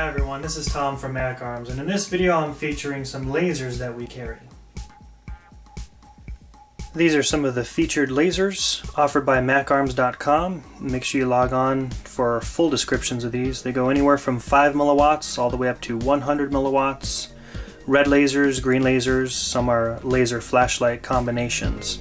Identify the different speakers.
Speaker 1: Hi everyone, this is Tom from Firearms, and in this video I'm featuring some lasers that we carry. These are some of the featured lasers offered by macarms.com. Make sure you log on for full descriptions of these. They go anywhere from 5 milliwatts all the way up to 100 milliwatts. Red lasers, green lasers, some are laser flashlight combinations.